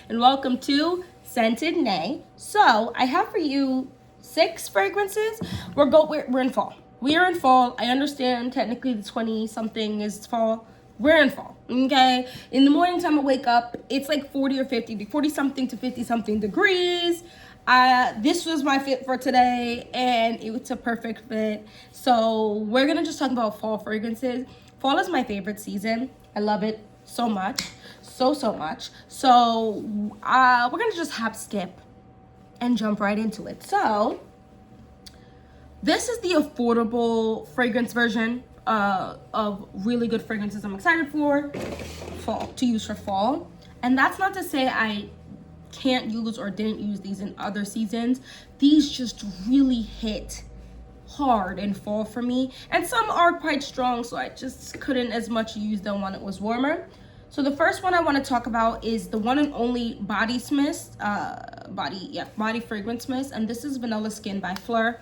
and welcome to Scented Nay. So I have for you 6 fragrances. We're in fall. We are in fall. I understand technically the 20-something is fall. We're in fall, okay? In the morning time I wake up, it's like 40 or 50, 40-something to 50-something degrees. This was my fit for today, and it's a perfect fit. So we're gonna just talk about fall fragrances. Fall is my favorite season. I love it so much, so much. So we're gonna just hop, skip, and jump right into it. So this is the affordable fragrance version of really good fragrances I'm excited for fall, to use for fall. And that's not to say I can't use or didn't use these in other seasons. These just really hit hard in fall for me, and some are quite strong, so I just couldn't as much use them when it was warmer. So the first one I want to talk about is the one and only body fragrance mist, and this is Vanilla Skin by Fleur.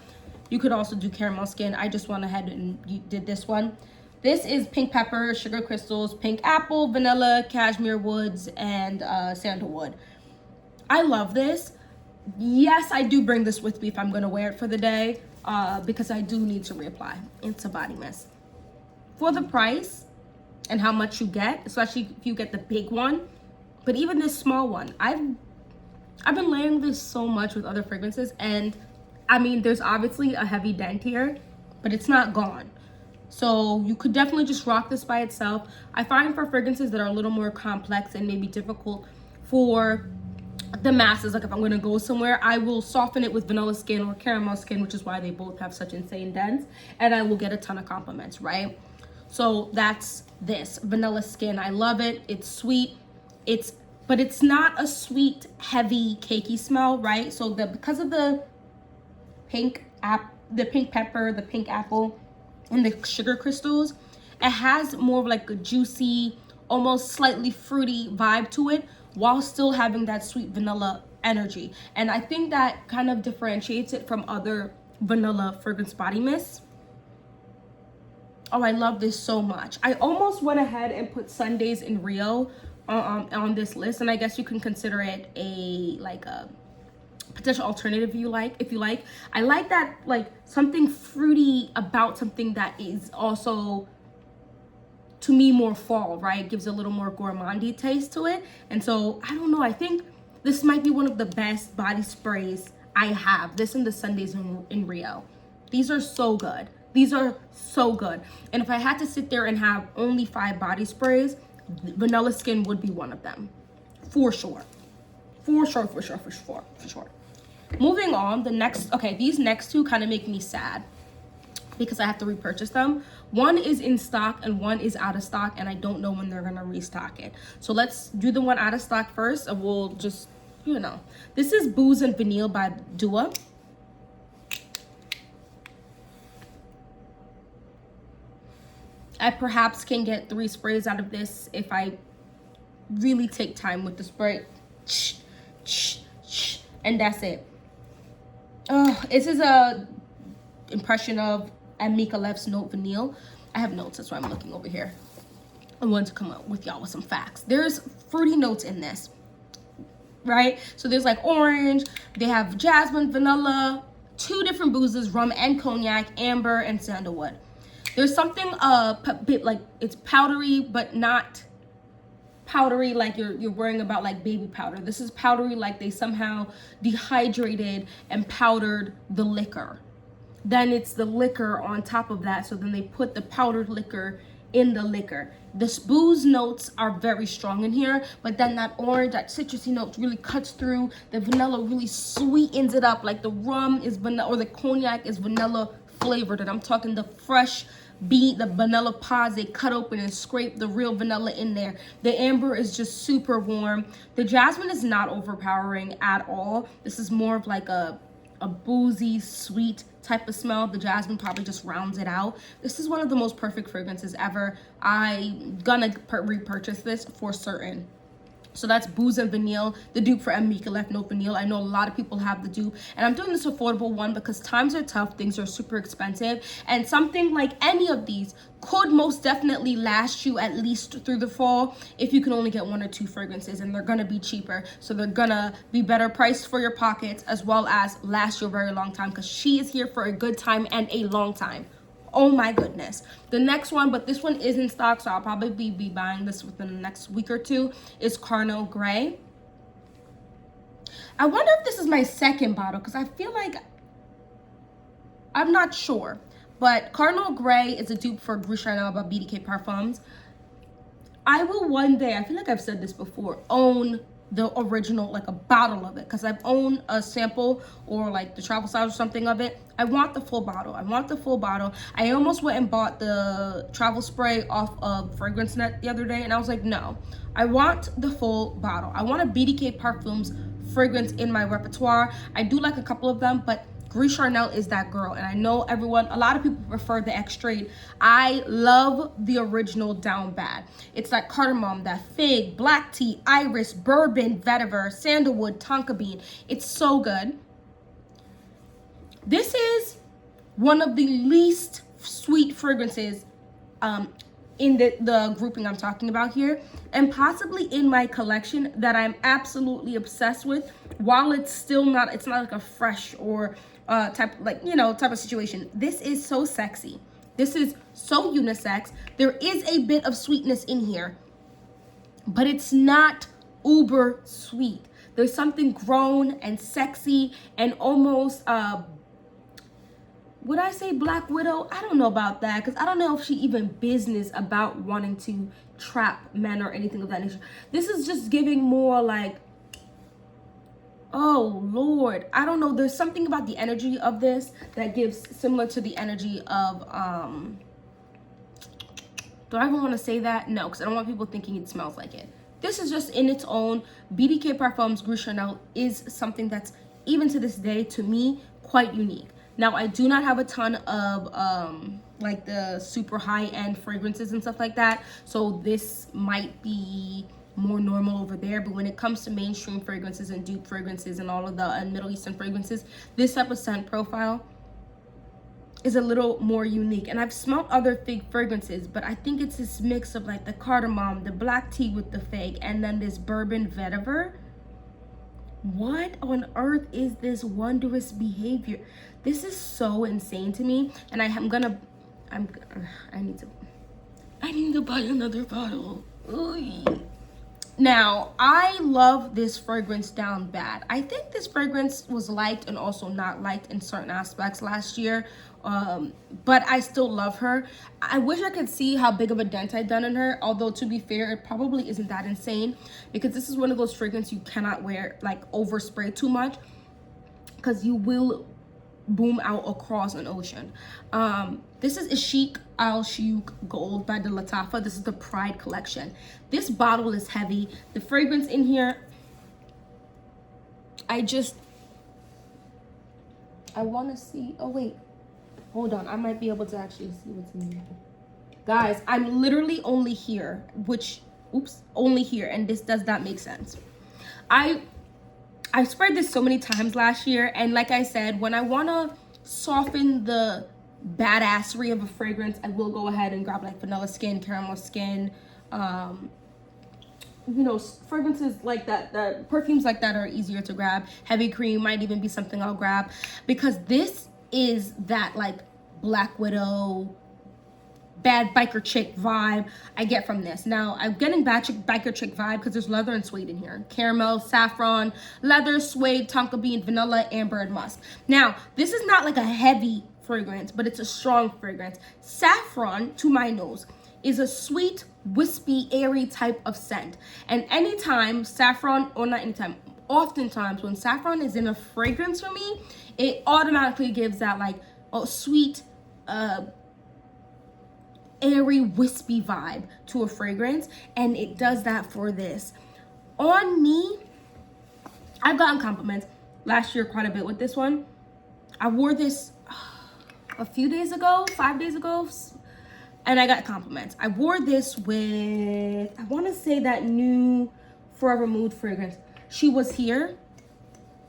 You could also do caramel skin. I just went ahead and did this one. This is pink pepper, sugar crystals, pink apple, vanilla, cashmere woods, and sandalwood. I love this. Yes, I do bring this with me if I'm going to wear it for the day, because I do need to reapply. It's a body mist. For the price and how much you get, especially if you get the big one, but even this small one, I've been layering this so much with other fragrances, and I mean, there's obviously a heavy dent here, but it's not gone. So you could definitely just rock this by itself. I find for fragrances that are a little more complex and maybe difficult for the masses, like if I'm gonna go somewhere, I will soften it with vanilla skin or caramel skin, which is why they both have such insane dents, and I will get a ton of compliments, right? So that's this vanilla skin. I love it. It's sweet. But it's not a sweet, heavy, cakey smell, right? So because of the pink pepper, the pink apple, and the sugar crystals, it has more of like a juicy, almost slightly fruity vibe to it, while still having that sweet vanilla energy. And I think that kind of differentiates it from other vanilla fragrance body mists. Oh, I love this so much. I almost went ahead and put Sundays in Rio on this list, and I guess you can consider it a potential alternative if you like. I like that, like, something fruity about something that is also, to me, more fall, right? It gives a little more gourmandy taste to it. And so I don't know, I think this might be one of the best body sprays I have. This and the Sundays in Rio. These are so good. These are so good. And if I had to sit there and have only 5 body sprays, vanilla skin would be one of them, for sure. For sure. Moving on, these next 2 kind of make me sad because I have to repurchase them. One is in stock and one is out of stock, and I don't know when they're gonna restock it. So let's do the one out of stock first, and we'll just, This is Booze and Vanille by Dua. I perhaps can get 3 sprays out of this if I really take time with the spray. And that's it. This is a impression of Amika Leff's Note Vanille. I have notes, that's why I'm looking over here. I wanted to come up with y'all with some facts. There's fruity notes in this, right? So there's like orange, they have jasmine, vanilla, 2 different boozes, rum and cognac, amber, and sandalwood. There's something a bit like it's powdery, but not powdery like you're worrying about like baby powder. This is powdery like they somehow dehydrated and powdered the liquor. Then it's the liquor on top of that, so then they put the powdered liquor in the liquor. The booze notes are very strong in here, but then that orange, that citrusy note really cuts through. The vanilla really sweetens it up, like the rum is vanilla or the cognac is vanilla flavored, and I'm talking the fresh beet, the vanilla pods they cut open and scrape the real vanilla in there. The amber is just super warm. The jasmine is not overpowering at all. This is more of like a boozy, sweet type of smell. The jasmine probably just rounds it out. This is one of the most perfect fragrances ever. I'm gonna repurchase this for certain. So that's Booze and Vanille, the dupe for Mika Left Note Vanille. I know a lot of people have the dupe, and I'm doing this affordable one because times are tough, things are super expensive, and something like any of these could most definitely last you at least through the fall if you can only get 1 or 2 fragrances, and they're gonna be cheaper, so they're gonna be better priced for your pockets as well as last you a very long time, because she is here for a good time and a long time. Oh my goodness. The next one, but this one is in stock, so I'll probably be buying this within the next week or two, is Carnal Gray. I wonder if this is my second bottle, because I feel like, I'm not sure. But Carnal Gray is a dupe for Gris Charnel by BDK Parfums. I will one day, I feel like I've said this before, own the original, like a bottle of it, because I've owned a sample or like the travel size or something of it. I want the full bottle. I want the full bottle. I almost went and bought the travel spray off of Fragrance Net the other day, and I was like, no, I want the full bottle. I want a BDK Parfums fragrance in my repertoire. I do like a couple of them, but Gris Charnel is that girl, and I know a lot of people prefer the extrade. I love the original down bad. It's like cardamom, that fig, black tea, iris, bourbon, vetiver, sandalwood, tonka bean. It's so good. This is one of the least sweet fragrances in the grouping I'm talking about here, and possibly in my collection that I'm absolutely obsessed with, while it's not like a fresh or type of situation. This is so sexy. This is so unisex. There is a bit of sweetness in here, but it's not uber sweet. There's something grown and sexy and almost would I say Black Widow? I don't know about that, because I don't know if she even business about wanting to trap men or anything of that nature. This is just giving more like, oh Lord, I don't know. There's something about the energy of this that gives similar to the energy of do I even want to say that? No, because I don't want people thinking it smells like it. This is just in its own. BDK Parfums Gris Charnel is something that's, even to this day, to me, quite unique. Now, I do not have a ton of like the super high-end fragrances and stuff like that, so this might be more normal over there. But when it comes to mainstream fragrances and dupe fragrances and all of the Middle Eastern fragrances, this type of scent profile is a little more unique. And I've smelled other fig fragrances, but I think it's this mix of like the cardamom, the black tea with the fig, and then this bourbon vetiver. What on earth is this wondrous behavior? This is so insane to me, and I need to buy another bottle. Oy. Now, I love this fragrance down bad. I think this fragrance was liked and also not liked in certain aspects last year, but I still love her. I wish I could see how big of a dent I'd done in her, although to be fair, it probably isn't that insane, because this is one of those fragrances you cannot wear, like overspray too much, because you will boom out across an ocean. This is Ishik Al Shiouk Gold by De Lattafa. This is the Pride collection. This bottle is heavy. The fragrance in here, I want to see. Oh wait, hold on. I might be able to actually see what's in here. Guys, I'm literally only here, only here, and this does not make sense. I sprayed this so many times last year, and like I said, when I want to soften the badassery of a fragrance, I will go ahead and grab like vanilla skin, caramel skin, fragrances like that, perfumes like that are easier to grab. Heavy cream might even be something I'll grab, because this is that like Black Widow, bad biker chick vibe I get from this. Now, I'm getting biker chick vibe because there's leather and suede in here. Caramel, saffron, leather, suede, tonka bean, vanilla, amber, and musk. Now, this is not like a heavy fragrance, but it's a strong fragrance. Saffron, to my nose, is a sweet, wispy, airy type of scent. And oftentimes when saffron is in a fragrance for me, it automatically gives that like a sweet, airy, wispy vibe to a fragrance, and it does that for this. On me, I've gotten compliments last year quite a bit with this one. I wore this a few days ago, 5 days ago, and I got compliments. I wore this with, I want to say that new Forever Mood fragrance. She was here.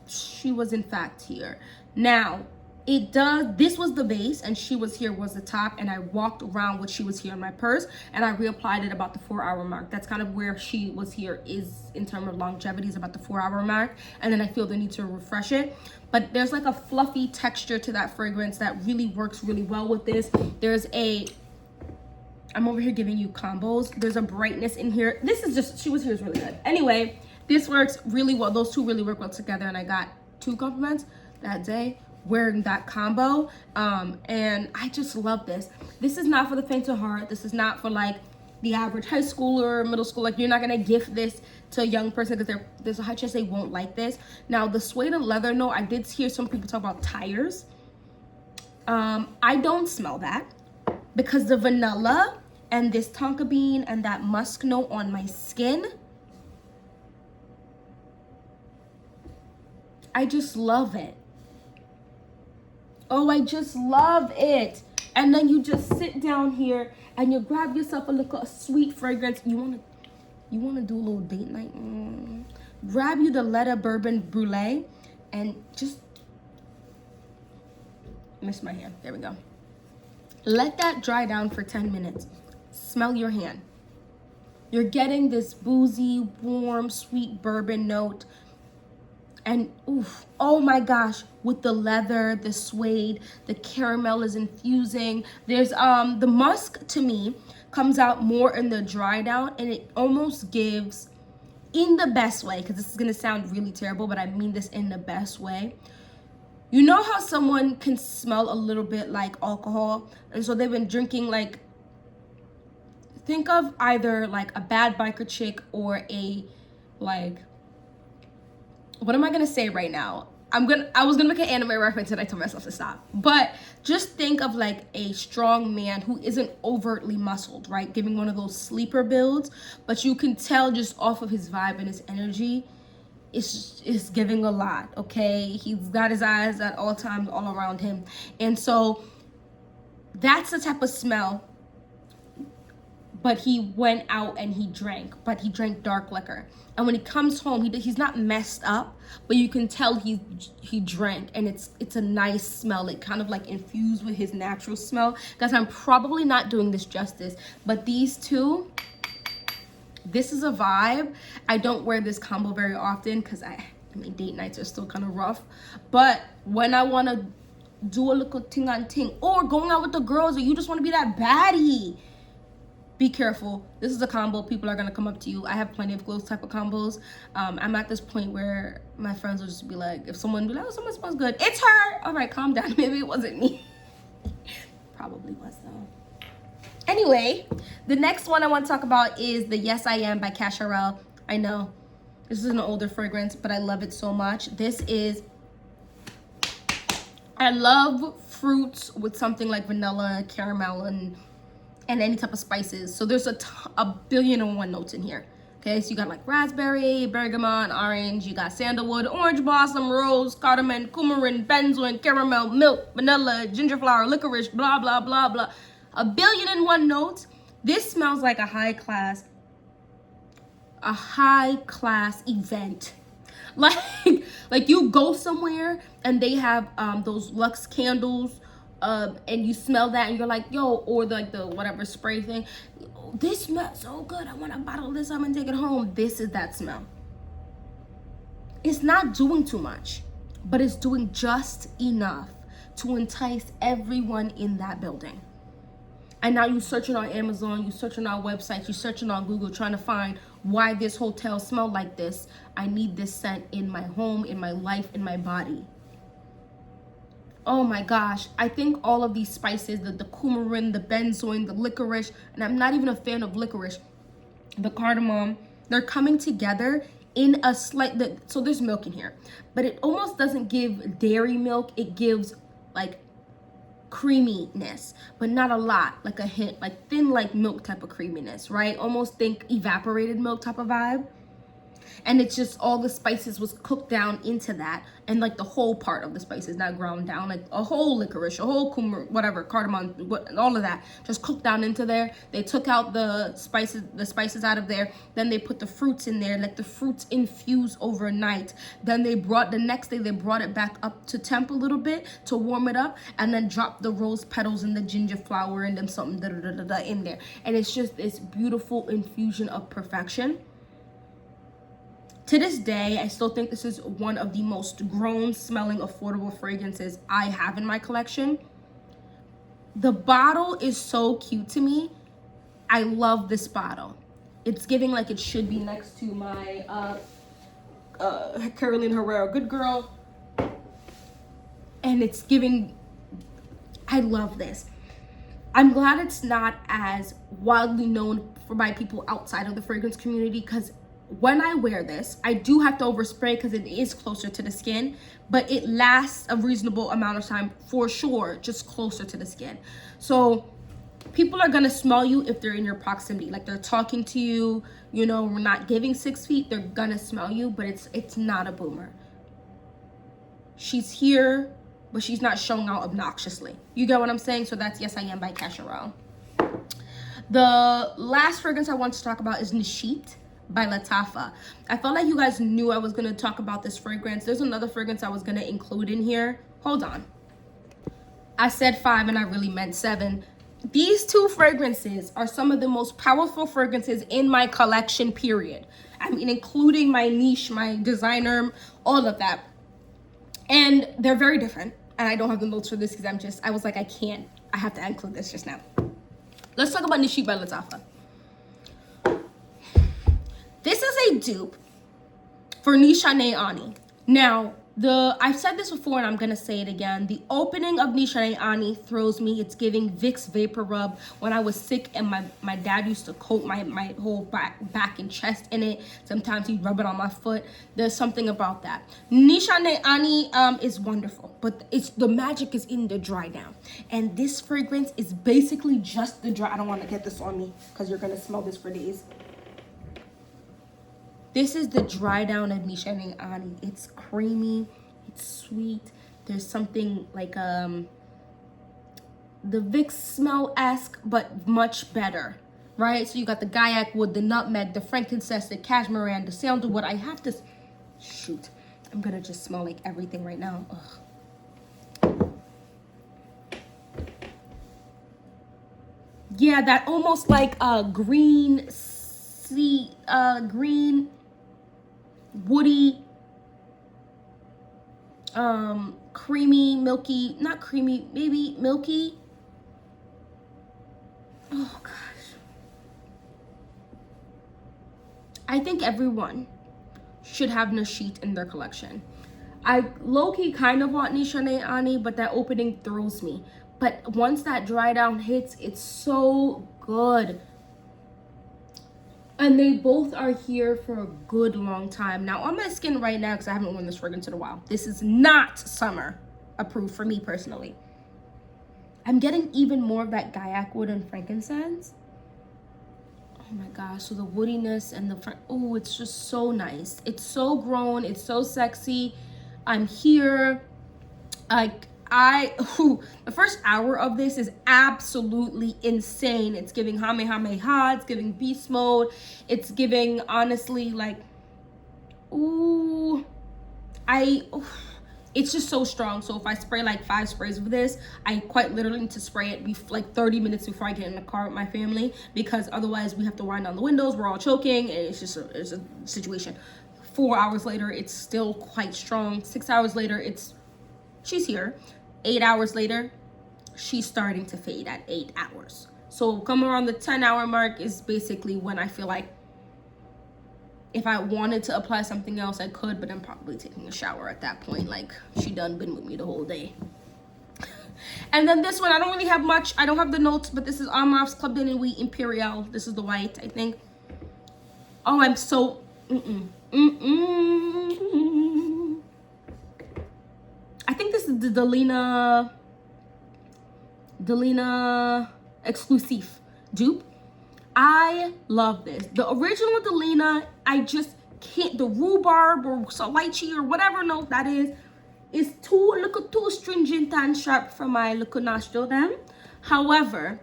She was in fact here. Now, this was the base and She Was Here was the top, and I walked around with She Was Here in my purse, and I reapplied it about the 4-hour mark. That's kind of where She Was Here is in terms of longevity, is about the 4-hour mark, and then I feel the need to refresh it. But there's like a fluffy texture to that fragrance that really works really well with this. I'm over here giving you combos. There's a brightness in here. This is just, She Was Here is really good. Anyway, this works really well. Those two really work well together, and I got 2 compliments that day wearing that combo. And I just love this. This is not for the faint of heart. This is not for like the average high schooler, middle school. Like, you're not gonna gift this to a young person because there's a high chance they won't like this. Now, the suede and leather note, I did hear some people talk about tires. I don't smell that because the vanilla and this tonka bean and that musk note on my skin, I just love it. Oh, I just love it. And then you just sit down here and you grab yourself a sweet fragrance. You wanna do a little date night? Grab you the Letta Bourbon Brulee and just missed my hand. There we go. Let that dry down for 10 minutes. Smell your hand. You're getting this boozy, warm, sweet bourbon note. And oof, oh my gosh, with the leather, the suede, the caramel is infusing. There's the musk, to me, comes out more in the dry down, and it almost gives, in the best way, because this is gonna sound really terrible, but I mean this in the best way. You know how someone can smell a little bit like alcohol, and so they've been drinking, like, think of either like a bad biker chick or a, like, what am I gonna say right now? I was gonna make an anime reference and I told myself to stop. But just think of like a strong man who isn't overtly muscled, right? Giving one of those sleeper builds, but you can tell just off of his vibe and his energy, it's giving a lot, okay? He's got his eyes at all times all around him. And so that's the type of smell. But he went out and he drank, but he drank dark liquor. And when he comes home, he's not messed up, but you can tell he drank, and it's a nice smell. It kind of like infused with his natural smell. Guys, I'm probably not doing this justice, but these two, this is a vibe. I don't wear this combo very often because I mean, date nights are still kind of rough. But when I want to do a little ting on ting, or going out with the girls, or you just want to be that baddie, be careful. This is a combo. People are gonna come up to you. I have plenty of those type of combos. I'm at this point where my friends will just be like, if someone be like, oh, someone smells good, it's her. All right, calm down. Maybe it wasn't me. Probably was though. Anyway, the next one I want to talk about is the Yes I Am by Cacharel. I know this is an older fragrance, but I love it so much. I love fruits with something like vanilla, caramel, and any type of spices. So there's a 1,000,000,001 notes in here. Okay, so you got like raspberry, bergamot, orange, you got sandalwood, orange blossom, rose, cardamom, coumarin, benzoin, caramel, milk, vanilla, ginger flower, licorice, blah, blah, blah, blah. 1,000,001 notes. This smells like a high class event. Like you go somewhere and they have those luxe candles, and you smell that and you're like, yo, or like the whatever spray thing, this smells so good, I want to bottle this up and take it home. This is that smell. It's not doing too much, but it's doing just enough to entice everyone in that building. And now you're searching on Amazon, you're searching on websites, you're searching on Google, trying to find why this hotel smelled like this. I need this scent in my home, in my life, in my body. Oh my gosh, I think all of these spices, the coumarin, the benzoin, the licorice, and I'm not even a fan of licorice, the cardamom, they're coming together in a so there's milk in here, but it almost doesn't give dairy milk. It gives like creaminess, but not a lot, like a hint, like thin like milk type of creaminess, right? Almost think evaporated milk type of vibe. and it's just all the spices was cooked down into that, and like the whole part of the spices, not ground down, like a whole licorice, a whole whatever, cardamom, all of that just cooked down into there. They took out the spices out of there, then they put the fruits in there, let the fruits infuse overnight. Then the next day they brought it back up to temp a little bit to warm it up, and then dropped the rose petals and the ginger flower and then something in there, and it's just this beautiful infusion of perfection. To this day, I still think this is one of the most grown smelling affordable fragrances I have in my collection. The bottle is so cute to me. I love this bottle. It's giving like it should be next to my Caroline Herrera Good Girl. And it's giving, I love this. I'm glad it's not as widely known by people outside of the fragrance community, because when I wear this, I do have to overspray because it is closer to the skin, but it lasts a reasonable amount of time for sure, just closer to the skin. So people are gonna smell you if they're in your proximity, like they're talking to you, you know, we're not giving 6 feet, they're gonna smell you, but it's not a boomer. She's here, but she's not showing out obnoxiously. You get what I'm saying? So that's Yes I Am by Cacharel. The last fragrance I want to talk about is Nishit by Lattafa. I felt like you guys knew I was going to talk about this fragrance. There's another fragrance I was going to include in here. Hold on. I said 5 and I really meant 7. These 2 fragrances are some of the most powerful fragrances in my collection, period. I mean, including my niche, my designer, all of that. And they're very different. And I don't have the notes for this because I was like, I have to include this just now. Let's talk about Nishit by Lattafa. This is a dupe for Nishane Ani. Now, I've said this before and I'm gonna say it again. The opening of Nishane Ani throws me. It's giving Vicks Vapor Rub. When I was sick and my dad used to coat my whole back and chest in it. Sometimes he'd rub it on my foot. There's something about that. Nishane Ani is wonderful, but the magic is in the dry down. And this fragrance is basically just the dry. I don't want to get this on me because you're gonna smell this for days. This is the dry down of Nishane Ani. It's creamy, it's sweet. There's something like the Vicks smell-esque, but much better, right? So you got the Gaiac wood, the nutmeg, the frankincense, the cashmere, the sandalwood. I have to, shoot, I'm gonna just smell like everything right now. Ugh. Yeah, that almost like green woody, creamy, milky, not creamy, maybe milky. Oh gosh. I think everyone should have Nishit in their collection. I low-key kind of want Nishane Ani, but that opening throws me. But once that dry down hits, it's so good. And they both are here for a good long time. Now, on my skin right now, because I haven't worn this fragrance in a while, this is not summer approved for me personally. I'm getting even more of that Gaiac wood and frankincense. Oh my gosh, so the woodiness and oh, it's just so nice. It's so grown, it's so sexy. I'm here. The first hour of this is absolutely insane. It's giving Hamehameha, it's giving beast mode, it's giving, honestly, like, it's just so strong. So if I spray like 5 sprays of this, I quite literally need to spray it like 30 minutes before I get in the car with my family, because otherwise we have to wind down the windows, we're all choking, and it's a situation. 4 hours later, it's still quite strong. 6 hours later, she's here. 8 hours later, she's starting to fade at 8 hours. So come around the 10-hour mark is basically when I feel like if I wanted to apply something else, I could, but I'm probably taking a shower at that point. Like, she done been with me the whole day. And then this one, I don't really have much. I don't have the notes, but this is Armav's Club de Nuit Imperial. This is the white, I think. Oh, I'm so... I think this is the Delina Exclusive dupe. I love this. The original Delina, the rhubarb or lychee or whatever note that is too astringent and sharp for my little nostril them. However,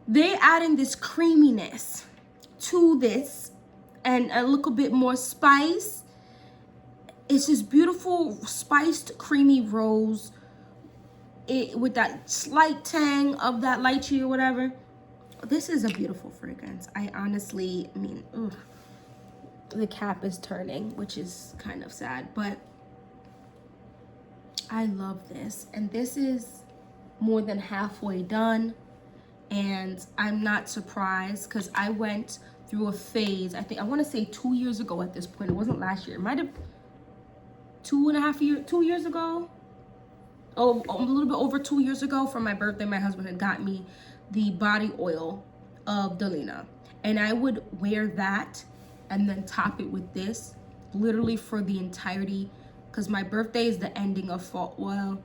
they adding this creaminess to this and a little bit more spice. It's this beautiful spiced creamy rose with that slight tang of that lychee or whatever. This is a beautiful fragrance. I honestly, I mean, ugh, the cap is turning, which is kind of sad, but I love this. And this is more than halfway done. And I'm not surprised because I went through a phase, I want to say 2 years ago at this point. It wasn't last year. It might have 2 years ago. Oh, a little bit over 2 years ago for my birthday, my husband had got me the body oil of Delina. And I would wear that and then top it with this literally for the entirety, because my birthday is the ending of fall. Well,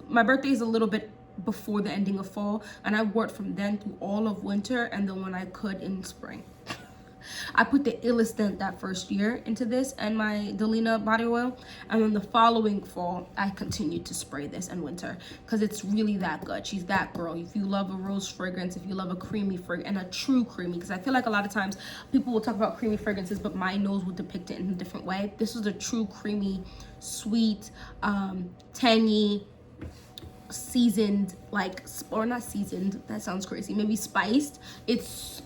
my birthday is a little bit before the ending of fall, and I wore it from then through all of winter and then when I could in spring. I put the illest scent that first year into this and my Delina body oil, and then the following fall I continued to spray this in winter because it's really that good. She's that girl. If you love a rose fragrance, if you love a creamy fragrance, and a true creamy, because I feel like a lot of times people will talk about creamy fragrances but my nose will depict it in a different way. This is a true creamy, sweet, tangy, seasoned, like, or not seasoned, that sounds crazy, maybe spiced. It's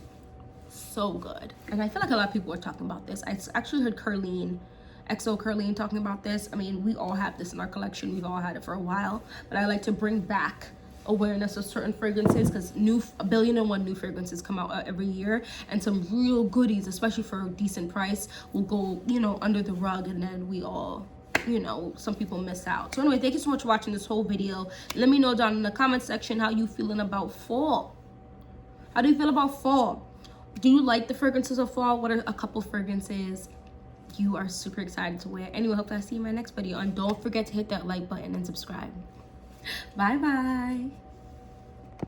so good. And I feel like a lot of people are talking about this. I actually heard XO Curleen talking about this. I mean, we all have this in our collection. We've all had it for a while, but I like to bring back awareness of certain fragrances because a billion and one new fragrances come out every year, and some real goodies, especially for a decent price, will go, you know, under the rug, and then we all, you know, some people miss out. So anyway, thank you so much for watching this whole video. Let me know down in the comment section how you feeling about fall. How do you feel about fall? Do you like the fragrances of fall? What are a couple fragrances you are super excited to wear? Anyway, hope I see you in my next video, and don't forget to hit that like button and subscribe. Bye bye.